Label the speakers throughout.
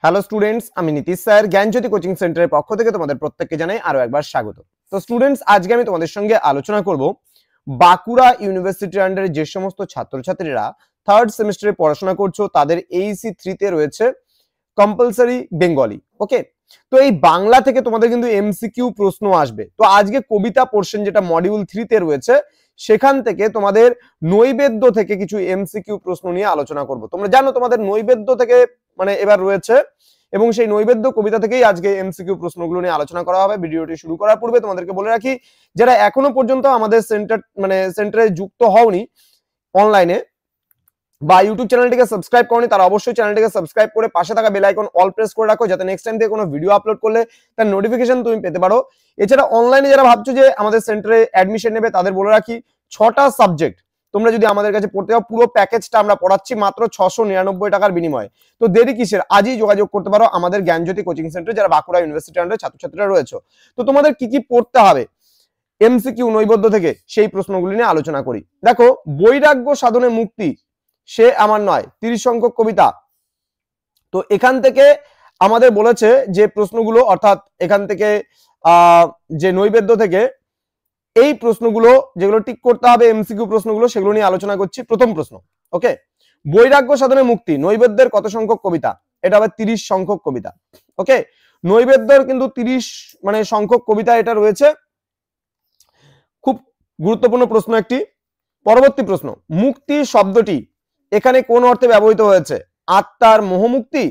Speaker 1: Hello students, আমি Nitish sir জ্ঞানজ্যোতি coaching সেন্টারের পক্ষ থেকে তোমাদের প্রত্যেককে জানাই আরো একবার স্বাগত। তো স্টুডেন্টস, আজকে আমি তোমাদের সঙ্গে আলোচনা করব বাঁকুড়া ইউনিভার্সিটির আন্ডারে যে সমস্ত ছাত্রছাত্রীরা থার্ড সেমিস্টারে পড়াশোনা করছো তাদের এইসি 3 তে রয়েছে কম্পালসারি বেঙ্গলি। ওকে, তো এই বাংলা থেকে তোমাদের কিন্তু এমসিকিউ প্রশ্ন আসবে। তো আজকে কবিতা পোর্শন যেটা মডিউল 3 তে রয়েছে সেখান থেকে তোমাদের নৈবেদ্য থেকে কিছু এমসিকিউ প্রশ্ন নিয়ে আলোচনা করব। তোমরা জানো তোমাদের নৈবেদ্য থেকে মানে এবার রয়েছে এবং সেই নৈবেদ্য কবিতা থেকেই আজকে এমসিকিউ প্রশ্নগুলো নিয়ে আলোচনা করা হবে। ভিডিওটি শুরু করার পূর্বে তোমাদেরকে বলে রাখি, যারা এখনো পর্যন্ত আমাদের সেন্টারে যুক্ত হওনি অনলাইনে বা ইউটিউব চ্যানেলটিকে সাবস্ক্রাইব করনি, তারা অবশ্যই চ্যানেলটিকে সাবস্ক্রাইব করে পাশে থাকা বেল আইকন অল প্রেস করে রাখো, যাতে নেক্সট টাইম থেকে কোনো ভিডিও আপলোড করলে তার নোটিফিকেশন তুমি পেতে পারো। এছাড়া অনলাইনে যারা ভাবছো যে আমাদের সেন্টারে অ্যাডমিশন নেবে, তাদের বলে রাখি 6টা সাবজেক্ট তোমরা যদি আমাদের কাছে পড়তে যাও, পুরো প্যাকেজটা আমরা পড়াচ্ছি মাত্র 699 টাকার বিনিময়ে। তো দেরি কিসের, আজই যোগাযোগ করতে পারো আমাদের জ্ঞানজ্যোতি কোচিং সেন্টারে যারা বাঁকুড়া ইউনিভার্সিটি আন্ডারে ছাত্রছাত্রীরা রয়েছে। তো তোমাদের কি কি পড়তে হবে এমসিকিউ নৈবেদ্য থেকে, সেই প্রশ্নগুলি নিয়ে আলোচনা করি। দেখো, বৈরাগ্য সাধনে মুক্তি সে আমার নয় 30 সংখ্যক কবিতা। তো এখান থেকে আমাদের বলেছে যে প্রশ্নগুলো, অর্থাৎ এখান থেকে যে নৈবেদ্য থেকে এই প্রশ্নগুলো যেগুলো টিক করতে হবে এমসিকিউ প্রশ্নগুলো, সেগুলো নিয়ে আলোচনা করছি। প্রথম প্রশ্ন, ওকে, বৈরাগ্য সাধনে মুক্তি নৈবেদ্যের কত সংখ্যক কবিতা? এটা হবে 30 সংখ্যক কবিতা। ওকে, নৈবেদ্যের কিন্তু 30 সংখ্যক কবিতা এটা রয়েছে। খুব গুরুত্বপূর্ণ প্রশ্ন একটি। পরবর্তী প্রশ্ন, মুক্তি শব্দটি এখানে কোন অর্থে ব্যবহৃত হয়েছে? আত্মার মোহমুক্তি,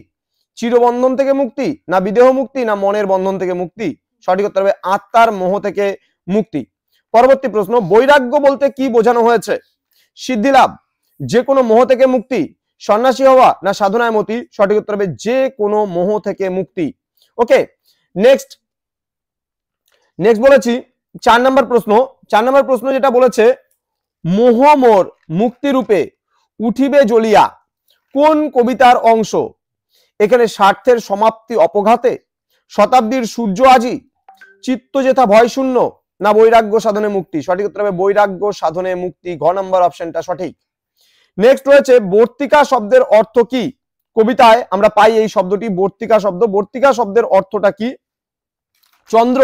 Speaker 1: চিরবন্ধন থেকে মুক্তি, না বিদেহ মুক্তি, না মনের বন্ধন থেকে মুক্তি? সঠিক উত্তর হবে আত্মার মোহ থেকে মুক্তি। পরবর্তী প্রশ্ন, বৈরাগ্য বলতে কি বোঝানো হয়েছে? সিদ্ধিলাভ, যে কোনো মোহ থেকে মুক্তি, সন্ন্যাসী হওয়া, না সাধনায় মতি? সঠিক উত্তর হবে যে কোনো মোহ থেকে মুক্তি। ওকে, নেক্সট বলেছি 4 নম্বর প্রশ্ন। 4 নম্বর প্রশ্ন যেটা বলেছে, মোহ মোর মুক্তি রূপে উঠিবে জ্বলিয়া কোন কবিতার অংশ? এখানে স্বার্থের সমাপ্তি অপঘাতে, শতাব্দীর সূর্য আজি, চিত্ত যেথা ভয় শূন্য, না বৈরাগ্য সাধনে মুক্তি? সঠিক উত্তর হবে বৈরাগ্য সাধনে মুক্তি, ঘ নম্বর অপশনটা সঠিক। নেক্সট রয়েছে, বর্তিকা শব্দের অর্থ কি? কবিতায় আমরা পাই এই শব্দটি বর্তিকা শব্দ। বর্তিকা শব্দের অর্থটা কি? চন্দ্র,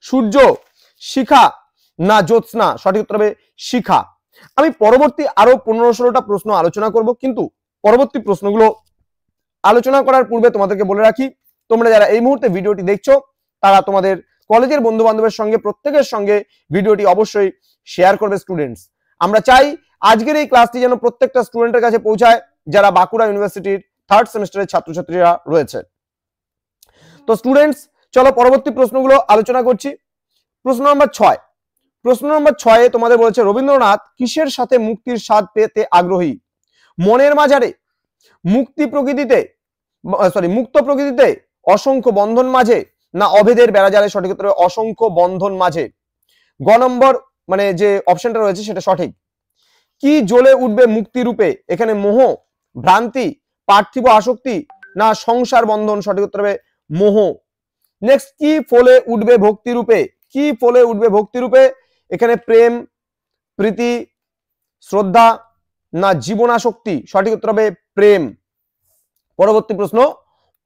Speaker 1: সূর্য, শিখা, না জ্যোৎস্না? সঠিক উত্তর হবে শিখা। আমি পরবর্তী আরো 15-16টা প্রশ্ন আলোচনা করব, কিন্তু পরবর্তী প্রশ্নগুলো আলোচনা করার পূর্বে তোমাদেরকে বলে রাখি, তোমরা যারা এই মুহূর্তে ভিডিওটি দেখছো তারা তোমাদের কলেজের বন্ধু বান্ধবের সঙ্গে প্রত্যেকের সঙ্গে ভিডিওটি অবশ্যই শেয়ার করবে। স্টুডেন্টস, আমরা চাই আজকের এই ক্লাসটি যেন প্রত্যেকটা স্টুডেন্টের কাছে পৌঁছায় যারা বাঁকুড়া ইউনিভার্সিটির থার্ড সেমিস্টারের ছাত্রছাত্রীরা রয়েছে। তো স্টুডেন্টস, চলো পরবর্তী প্রশ্নগুলো আলোচনা করছি। প্রশ্ন নম্বর 6। প্রশ্ন নম্বর 6 তোমাদের বলেছে, রবীন্দ্রনাথ কিসের সাথে মুক্তির স্বাদ পেতে আগ্রহী? মনের মাঝারে, মুক্ত প্রকৃতিতে, অসংখ্য বন্ধন মাঝে, না অভেদের বেড়াজালে? সঠিক উত্তর অসংখ্য বন্ধন মাঝে, গ নম্বর যে অপশনটা রয়েছে সেটা সঠিক। কি জ্বলে উঠবে মুক্তি রূপে? এখানে মোহ, ভ্রান্তি, পার্থিব আসক্তি, না সংসার বন্ধন? সঠিক উত্তর হবে মোহ। নেক্সট, কি ফলে উঠবে ভক্তি রূপে? কি ফলে উঠবে ভক্তি রূপে? এখানে প্রেম, প্রীতি, শ্রদ্ধা, না জীবনাসক্তি? সঠিক উত্তর হবে প্রেম। পরবর্তী প্রশ্ন,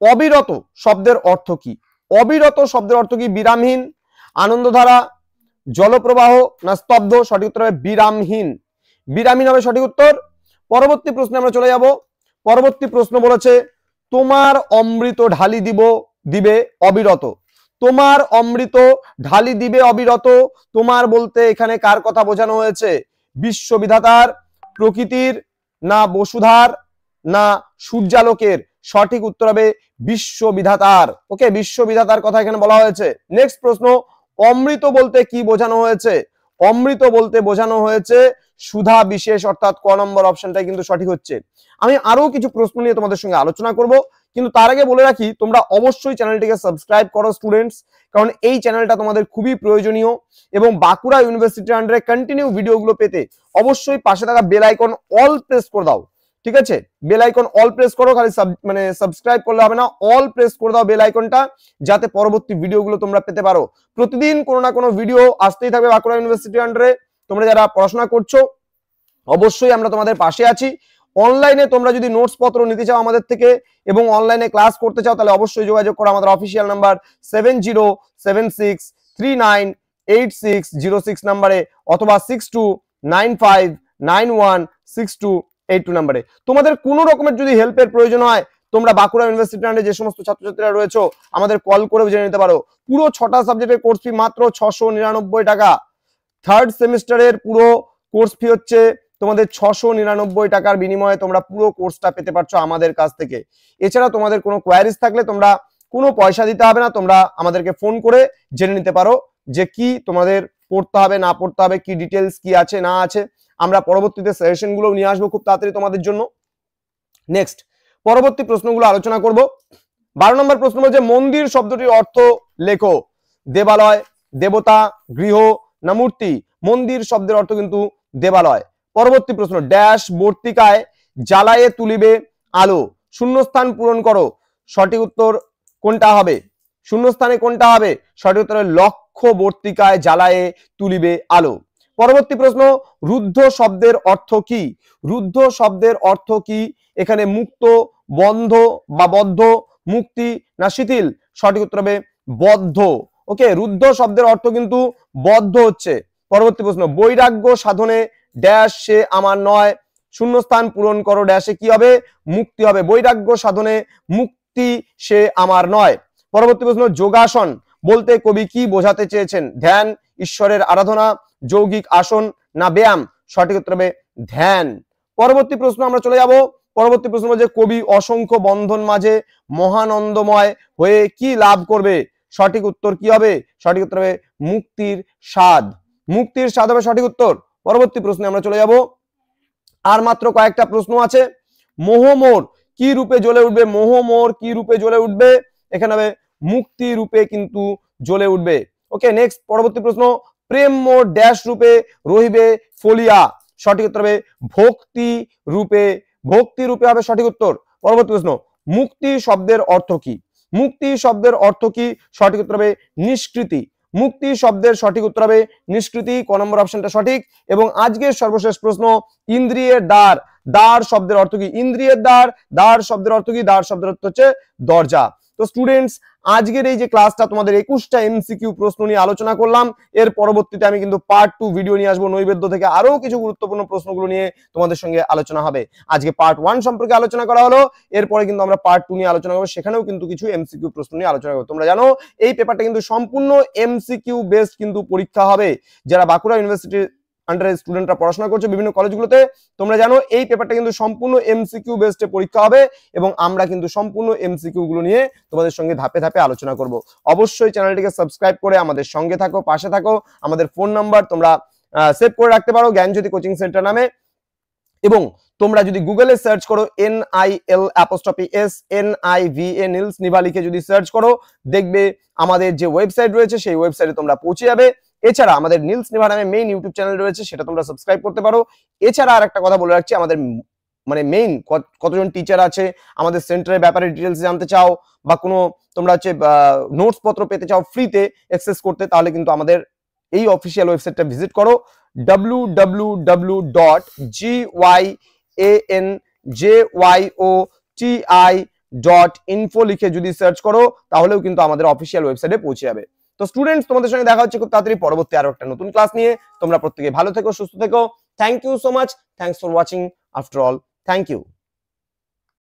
Speaker 1: অবিরত শব্দের অর্থ কি? অবিরত শব্দের অর্থ কি? বিরামহীন, আনন্দধারা, জলপ্রবাহ, না স্তব্ধ? সঠিক উত্তর হবে বিরামহীন। বিরামহীন হবে সঠিক উত্তর। পরবর্তী প্রশ্নে আমরা চলে যাব। পরবর্তী প্রশ্ন বলেছে, তোমার অমৃত ঢালি দিবে অবিরত। তোমার অমৃত ঢালি দিবে অবিরত, তোমার বলতে এখানে কার কথা বোঝানো হয়েছে? বিশ্ববিধাতার, প্রকৃতির, না বসুধার, না সূর্যালোকের? সঠিক উত্তর হবে বিশ্ববিধাতার। ওকে, বিশ্ববিধাতার কথা এখানে বলা হয়েছে। নেক্সট প্রশ্ন, অমৃত বলতে কি বোঝানো হয়েছে? অমৃত বলতে বোঝানো হয়েছে সুধা বিশেষ, অর্থাৎ ক নম্বর অপশনটাই কিন্তু সঠিক হচ্ছে। আমি আরো কিছু প্রশ্ন নিয়ে তোমাদের সঙ্গে আলোচনা করব, কিন্তু তার আগে বলে রাখি তোমরা অবশ্যই চ্যানেলটিকে সাবস্ক্রাইব করো স্টুডেন্টস, কারণ এই চ্যানেলটা তোমাদের খুবই প্রয়োজনীয়। এবং বাঁকুড়া ইউনিভার্সিটির আন্ডারে কন্টিনিউ ভিডিওগুলো পেতে অবশ্যই পাশে থাকা বেল আইকন অল প্রেস করে দাও। ঠিক আছে, বেল আইকন অল প্রেস করো, খালি সাবস্ক্রাইব করলে হবে না, অল প্রেস করে দাও বেল আইকনটা, যাতে পরবর্তী ভিডিওগুলো তোমরা পেতে পারো। প্রতিদিন কোনো না কোনো ভিডিও আসতেই থাকবে বাঁকুড়া ইউনিভার্সিটির আন্ডারে। তোমরা যারা পড়াশোনা করছো অবশ্যই আমরা তোমাদের পাশে আছি, অনলাইনে তোমরা যদি নোটস পত্র নিতে চাও আমাদের থেকে এবং অনলাইনে ক্লাস করতে চাও তাহলে অবশ্যই যোগাযোগ করো আমাদের অফিসিয়াল নাম্বার 7076398606 নাম্বারে অথবা 6295916282 নাম্বারে। তোমাদের কোনো রকমের যদি হেল্পের প্রয়োজন হয় তোমরা বাঁকুড়া ইউনিভার্সিটি আন্ডারে যে সমস্ত ছাত্রছাত্রীরা রয়েছে আমাদের কল করে জেনে নিতে পারো। পুরো 6টা সাবজেক্টের কোর্স ফি মাত্র 699 টাকা। থার্ড সেমিস্টারের পুরো কোর্স ফি হচ্ছে তোমাদের 699 টাকার বিনিময়ে তোমরা পুরো কোর্সটা পেতে পারছো আমাদের কাছ থেকে। এছাড়া তোমাদের কোনো কোয়ারিজ থাকলে তোমরা কোনো পয়সা দিতে হবে না, তোমরা আমাদেরকে ফোন করে জেনে নিতে পারো যে কি তোমাদের পড়তে হবে না পড়তে হবে, কি ডিটেলস কি আছে না আছে। আমরা পরবর্তীতে সাজেশন গুলো নিয়ে আসবো খুব তাড়াতাড়ি তোমাদের জন্য। নেক্সট পরবর্তী প্রশ্নগুলো আলোচনা করব। 12 নম্বর প্রশ্ন বলছে মন্দির শব্দটির অর্থ লেখো। দেবালয়, দেবতা, গৃহ না মূর্তি? মন্দির শব্দের অর্থ কিন্তু দেবালয়। পরবর্তী প্রশ্ন ড্যাশ বর্তিকায় জ্বালায়ে তুলিবে আলো। শূন্যস্থান পূরণ করো। সঠিক উত্তর কোনটা হবে? শূন্যস্থানে কোনটা হবে? সঠিক উত্তর লক্ষ্য বর্তিকায় জ্বালায়ে তুলিবে আলো। পরবর্তী প্রশ্ন রুদ্ধ শব্দের অর্থ কি? রুদ্ধ শব্দের অর্থ কি? এখানে মুক্ত, বন্ধ বা বদ্ধ, মুক্তি না শিথিল? সঠিক উত্তর হবে বদ্ধ। ওকে, রুদ্ধ শব্দের অর্থ কিন্তু বদ্ধ হচ্ছে। পরবর্তী প্রশ্ন বৈরাগ্য সাধনে ড্যাশ সে আমার নয়। শূন্যস্থান পূরণ করো। ড্যাশে কি হবে? মুক্তি হবে। বৈরাগ্য সাধনে মুক্তি সে আমার নয়। পরবর্তী প্রশ্ন যোগাসন বলতে কবি কি বোঝাতে চেয়েছেন? ধ্যান, ঈশ্বরের আরাধনা, যৌগিক আসন না ব্যায়াম? সঠিক উত্তর হবে ধ্যান। পরবর্তী প্রশ্ন আমরা চলে যাব। পরবর্তী প্রশ্ন বলছে কবি অসংখ্য বন্ধন মাঝে মহানন্দময় হয়ে কি লাভ করবে? সঠিক উত্তর কি হবে? সঠিক উত্তর হবে মুক্তির স্বাদ। মুক্তির স্বাদ হবে সঠিক উত্তর। পরবর্তী প্রশ্নে আমরা চলে যাব। আর মাত্র কয়েকটা প্রশ্ন আছে। মোহমোর কি রূপে জ্বলে উঠবে? মোহমোর কি রূপে জ্বলে উঠবে? এখানে হবে মুক্তি রূপে কিন্তু জ্বলে উঠবে। ওকে, নেক্সট পরবর্তী প্রশ্ন প্রেম মোর ড্যাশ রূপে রহিবে ফলিয়া? সঠিক উত্তর হবে ভক্তি রূপে। ভক্তি রূপে হবে সঠিক উত্তর। পরবর্তী প্রশ্ন মুক্তি শব্দের অর্থ কি? মুক্তি শব্দের অর্থ কি? সঠিক উত্তর হবে নিষ্কৃতি। মুক্তি শব্দের সঠিক উত্তর হবে নিষ্কৃতি। ক নম্বর অপশনটা সঠিক। এবং আজকের সর্বশেষ প্রশ্ন ইন্দ্রিয়ের দ্বার, দ্বার শব্দের অর্থ কি? ইন্দ্রিয়ের দ্বার, দ্বার শব্দের অর্থ কি? দ্বার শব্দের অর্থ হচ্ছে দরজা। তো স্টুডেন্টস আজকের এই যে ক্লাসটা তোমাদের 21টা এমসিকিউ প্রশ্ন নিয়ে আলোচনা করলাম, এর পরবর্তীতে আমি কিন্তু পার্ট 2 ভিডিও নিয়ে আসবো নৈবেদ্য থেকে, আরো কিছু গুরুত্বপূর্ণ প্রশ্নগুলো নিয়ে তোমাদের সঙ্গে আলোচনা হবে। আজকে পার্ট 1 সম্পর্কে আলোচনা করা হলো, এরপরে কিন্তু আমরা পার্ট 2 নিয়ে আলোচনা করবো, সেখানেও কিন্তু কিছু এমসিকিউ প্রশ্ন নিয়ে আলোচনা করবো। তোমরা জানো এই পেপারটা কিন্তু সম্পূর্ণ এমসিকিউ বেসড কিন্তু পরীক্ষা হবে। যারা বাঁকুড়া ইউনিভার্সিটির আন্ডারে স্টুডেন্টরা পড়াশোনা করছে বিভিন্ন কলেজগুলোতে, তোমরা জানো এই পেপারটা কিন্তু সম্পূর্ণ এমসিকিউ বেসড পরীক্ষা হবে এবং আমরা কিন্তু সম্পূর্ণ এমসিকিউ গুলো নিয়ে তোমাদের সঙ্গে ধাপে ধাপে আলোচনা করব। অবশ্যই চ্যানেলটিকে সাবস্ক্রাইব করে আমাদের সঙ্গে থাকো, পাশে থাকো। আমাদের ফোন নাম্বার তোমরা সেভ করে রাখতে পারো জ্ঞানজ্যোতি কোচিং সেন্টার নামে। এবং তোমরা যদি গুগলে সার্চ করো NIL'S নীলস নিভা লিখে যদি সার্চ করো, দেখবে আমাদের যে ওয়েবসাইট রয়েছে সেই ওয়েবসাইটে তোমরা পৌঁছে যাবে। এছাড়া আমাদের নীলস নিভা নামে মেইন ইউটিউব চ্যানেল রয়েছে, সেটা তোমরা সাবস্ক্রাইব করতে পারো। এছাড়া আর একটা কথা বলে রাখছি, আমাদের মানে মেইন কতজন টিচার আছে, আমাদের সেন্টারের ব্যাপারে ডিটেলস জানতে চাও বা কোনো তোমরা হচ্ছে নোটস পত্র পেতে চাও ফ্রিতে অ্যাক্সেস করতে, তাহলে কিন্তু আমাদের এই অফিসিয়াল ওয়েবসাইটটা ভিজিট করো www.gyoti.info লিখে যদি সার্চ করো তাহলেও কিন্তু আমাদের অফিসিয়াল ওয়েবসাইটে পৌঁছে যাবে। তো স্টুডেন্টস তোমাদের সঙ্গে দেখা হচ্ছে খুব তাড়াতাড়ি পরবর্তী আরো একটা নতুন ক্লাস নিয়ে। তোমরা প্রত্যেকে ভালো থেকো, সুস্থ থেকো। Thank you so much. Thanks for watching. After all, thank you.